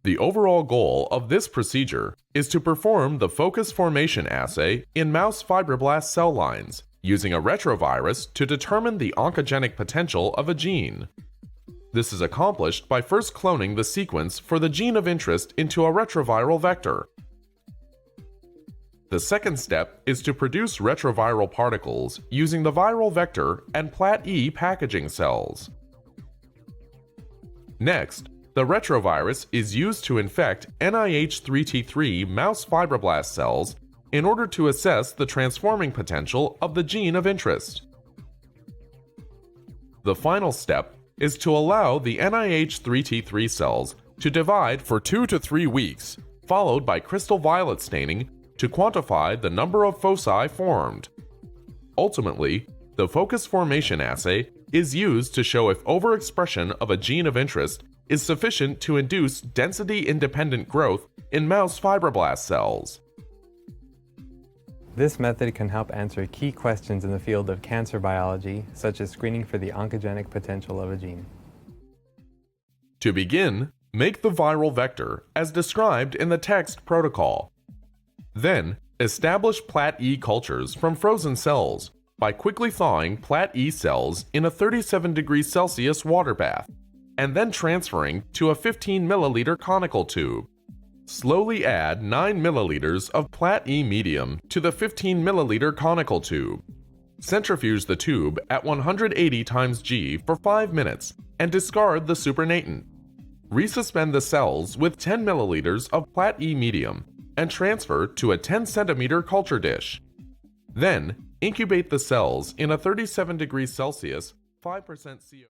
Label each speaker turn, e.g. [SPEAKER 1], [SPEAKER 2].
[SPEAKER 1] The overall goal of this procedure is to perform the Focus Formation Assay in mouse fibroblast cell lines using a retrovirus to determine the oncogenic potential of a gene. This is accomplished by first cloning the sequence for the gene of interest into a retroviral vector. The second step is to produce retroviral particles using the viral vector and Plat-E packaging cells. Next, the retrovirus is used to infect NIH3T3 mouse fibroblast cells in order to assess the transforming potential of the gene of interest. The final step is to allow the NIH3T3 cells to divide for 2 to 3 weeks, followed by crystal violet staining to quantify the number of foci formed. Ultimately, the Focus Formation Assay is used to show if overexpression of a gene of interest is sufficient to induce density-independent growth in mouse fibroblast cells.
[SPEAKER 2] This method can help answer key questions in the field of cancer biology, such as screening for the oncogenic potential of a gene.
[SPEAKER 1] To begin, make the viral vector as described in the text protocol. Then, establish Plat-E cultures from frozen cells by quickly thawing Plat-E cells in a 37 degrees Celsius water bath, and then transferring to a 15 milliliter conical tube. Slowly add 9 milliliters of Plat-E medium to the 15 milliliter conical tube. Centrifuge the tube at 180 times G for 5 minutes and discard the supernatant. Resuspend the cells with 10 milliliters of Plat-E medium and transfer to a 10 centimeter culture dish. Then, incubate the cells in a 37 degrees Celsius, 5% CO.